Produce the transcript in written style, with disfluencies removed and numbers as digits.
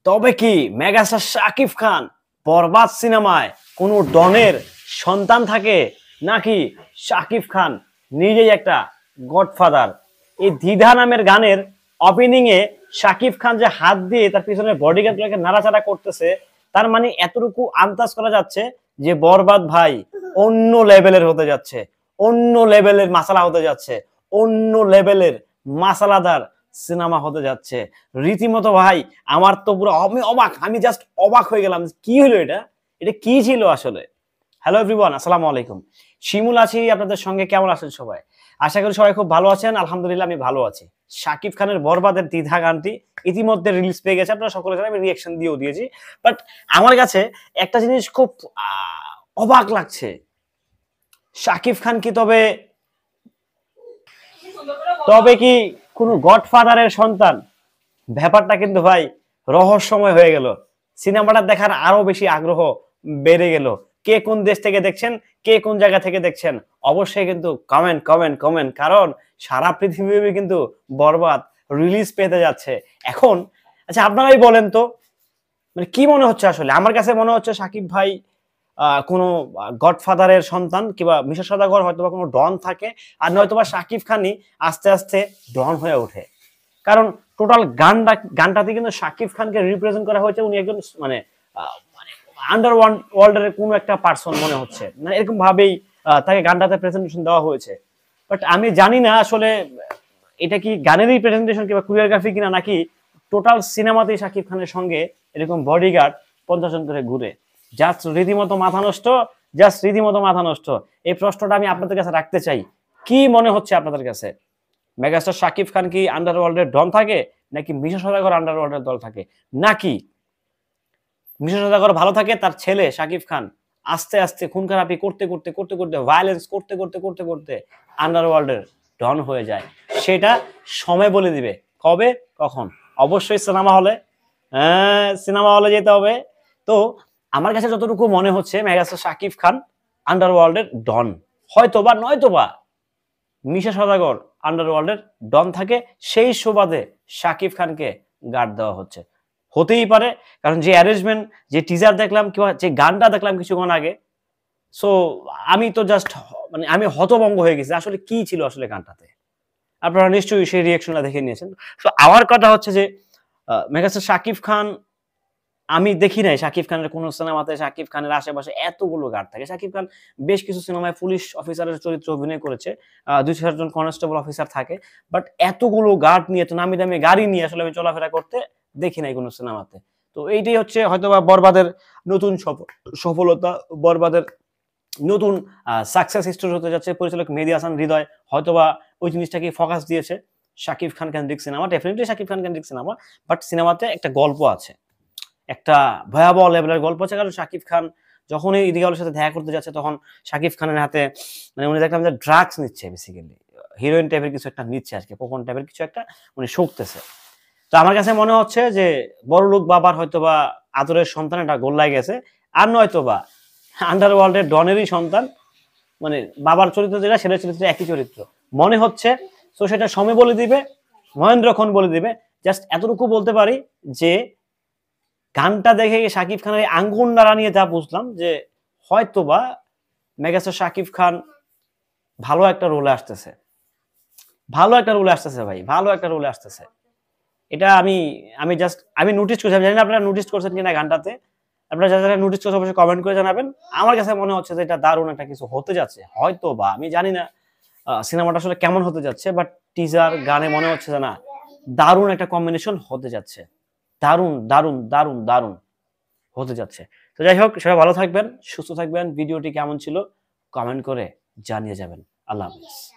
তবে কি মেগাস্টার শাকিব খান বরবাদ সিনেমায় কোন ডনের সন্তান থাকে, নাকি শাকিব খান নিজেই একটা গডফাদার? এই দ্বিধা নামের গানের ওপেনিং এ শাকিব খান যে হাত দিয়ে তার পিছনে বডিগার্ডগুলোকে নাড়াচাড়া করতেছে, তার মানে এতটুকু আন্দাজ করা যাচ্ছে যে বরবাদ ভাই অন্য লেভেলের হতে যাচ্ছে, অন্য লেভেলের মাসালা হতে যাচ্ছে, অন্য লেভেলের মাসালাদার সিনেমা হতে যাচ্ছে। রীতিমতো ভাই আমার তো পুরো আমি অবাক, আমি জাস্ট অবাক হয়ে গেলাম। কি হলো এটা? এটা কি ছিল আসলে? হ্যালো এভরিওয়ান, আসসালামু আলাইকুম। শিমুল আছি আপনাদের সঙ্গে। কেমন আছেন সবাই? আশা করি সবাই খুব ভালো আছেন। আলহামদুলিল্লাহ আমি ভালো আছি। শাকিব খানের বরবাদের দ্বিধা গানটি ইতিমধ্যে রিলিজ পেয়ে গেছে, আপনারা সকলে জানেন, আমি রিঅ্যাকশন দিয়েও দিয়েছি। বাট আমার কাছে একটা জিনিস খুব অবাক লাগছে। শাকিব খান কি তবে কি কোন গডফাদারের সন্তান? ব্যাপারটা কিন্তু ভাই রহস্যময় হয়ে গেল। সিনেমাটা দেখার আরো বেশি আগ্রহ বেড়ে গেল। কে কোন দেশ থেকে দেখছেন, কে কোন জায়গা থেকে দেখছেন, অবশ্যই কিন্তু কমেন্ট কমেন্ট কমেন্ট, কারণ সারা পৃথিবী কিন্তু বরবাদ রিলিজ পেতে যাচ্ছে এখন। আচ্ছা আপনারাই বলেন তো, মানে কি মনে হচ্ছে আসলে? আমার কাছে মনে হচ্ছে শাকিব ভাই কোনো গডফাদারের সন্তান, কিংবা মিশা সওদাগর হয়তো বা কোনো ডন থাকে, আর নয়তোবা শাকিব খানই আস্তে আস্তে ডন হয়ে ওঠে। কারণ টোটাল গানটাতে কিন্তু শাকিব খানকে রিপ্রেজেন্ট করা হয়েছে, উনি একজন মানে আন্ডার ওয়ার্ল্ডের কোনো একটা পার্সন মনে হচ্ছে, মানে এরকম ভাবেই তাকে গানটাতে প্রেজেন্টেশন দেওয়া হয়েছে। বাট আমি জানি না আসলে এটা কি গানেরই প্রেজেন্টেশন কিংবা কোরিওগ্রাফি কিনা, নাকি টোটাল সিনেমাতেই শাকিব খানের সঙ্গে এরকম বডিগার্ড 50 জন করে ঘুরে। জাস্ট রীতিমতো মাথা নষ্ট, জাস্ট রীতিমতো মাথা নষ্ট। এই প্রশ্নটা আমি আপনাদের কাছে রাখতে চাই। কি মনে হচ্ছে আপনাদের কাছে? মেগাস্টার শাকিব খান কি আন্ডারওয়ার্ল্ডের ডন থাকে, নাকি মিশা সওদাগর আন্ডারওয়ার্ল্ডের দল থাকে, নাকি মিশা সওদাগর ভালো থাকে, তার ছেলে শাকিব খান আস্তে আস্তে খুন খারাপি করতে করতে করতে করতে ভায়োলেন্স করতে করতে করতে করতে আন্ডারওয়ার্ল্ডের ডন হয়ে যায়? সেটা সময় বলে দিবে কবে কখন। অবশ্যই সিনেমা হলে, সিনেমা হলে যেতে হবে। তো আমার কাছে যতটুকু মনে হচ্ছে মেগাস্টার শাকিব খান আন্ডারওয়ার্ল্ডের ডন, হয়তোবা নয়তোবা মিশা সওদাগর আন্ডারওয়ার্ল্ডের ডন থাকে, সেই সুবাদে শাকিব খানকে গার্ড দেওয়া হচ্ছে। হতেই পারে, কারণ যে অ্যারেঞ্জমেন্ট, যে টিজার দেখলাম কিংবা যে গানটা দেখলাম কিছুক্ষণ আগে, সো আমি তো জাস্ট মানে আমি হতভম্ব হয়ে গেছি। আসলে কি ছিল আসলে গানটাতে? আপনারা নিশ্চয়ই সেই রিঅ্যাকশনটা দেখে নিয়েছেন। তো আমার কথা হচ্ছে যে মেগাস্টার শাকিব খান, আমি দেখি নাই শাকিব খানের কোন সিনেমাতে শাকিব খানের আশেপাশে এতগুলো গার্ড থাকে। শাকিব খান বেশ কিছু সিনেমায় পুলিশ অফিসারের চরিত্রে অভিনয় করেছে, 2-4 জন কনস্টেবল অফিসার থাকে। বাট এতগুলো গার্ড নিয়ে, এত নামি দামি গাড়ি নিয়ে আসলে আমি চলাফেরা করতে দেখি নাই কোনো সিনেমাতে। তো এইটাই হচ্ছে হয়তোবা বরবাদের নতুন সফলতা, বরবাদের নতুন সাকসেস স্টোরি হতে যাচ্ছে। পরিচালক মেহেদী হাসান হৃদয় হয়তোবা ওই জিনিসটাকে ফোকাস দিয়েছে। শাকিব খান কেন্দ্রিক সিনেমা, ডেফিনেটলি শাকিব খান কেন্দ্রিক সিনেমা, বাট সিনেমাতে একটা গল্প আছে, একটা ভয়াবহ লেভেলের গল্প আছে। কারণ শাকিব খান যখনই ইদিকালের সাথে দেখা করতে যাচ্ছে, তখন শাকিব খানের হাতে মানে উনি দেখলাম যে ড্রাগস নিচ্ছে, বেসিক্যালি হিরোইন টাইপের কিছু একটা নিচ্ছে, আজকে কোকন টাইপের কিছু একটা উনি শুকতেছে। তো আমার কাছে মনে হচ্ছে যে বড়লোক বাবার হয়তোবা আদরের সন্তান এটা গোল্লায় গেছে, আর নয়তোবা আন্ডারওয়ার্ল্ডের ডনেরই সন্তান, মানে বাবার চরিত্র যেটা সেটা চরিত্র একই চরিত্র মনে হচ্ছে। তো সেটা সময় বলে দিবে, মহেন্দ্রক্ষণ বলে দিবে। জাস্ট এতটুকু বলতে পারি যে গানটা দেখে শাকিব খানের এই আঙ্গুল নাড়া নিয়ে যা বুঝলাম যে হয়তোবা মেগাস্টার শাকিব খান ভালো একটা রোলে আসতেছে, ভালো একটা রোলে আসতেছে ভাই, ভালো একটা রোলে আসতেছে। এটা আমি জাস্ট আমি নোটিস করছি। আমি জানি না আপনারা নোটিস করছেন কিনা গানটাতে। আপনারা যারা যারা নোটিস করছেন অবশ্যই কমেন্ট করে জানাবেন। আমার কাছে মনে হচ্ছে যে এটা দারুণ একটা কিছু হতে যাচ্ছে, হয়তো বা আমি জানি না সিনেমাটা আসলে কেমন হতে যাচ্ছে, বাট টিজার গানে মনে হচ্ছে যে না, দারুণ একটা কম্বিনেশন হতে যাচ্ছে, দারুণ দারুণ দারুণ দারুণ হতে যাচ্ছে। তো যাই হোক, সবাই ভালো থাকবেন, সুস্থ থাকবেন। ভিডিওটি কেমন ছিল কমেন্ট করে জানিয়ে যাবেন। আল্লাহ হাফেজ।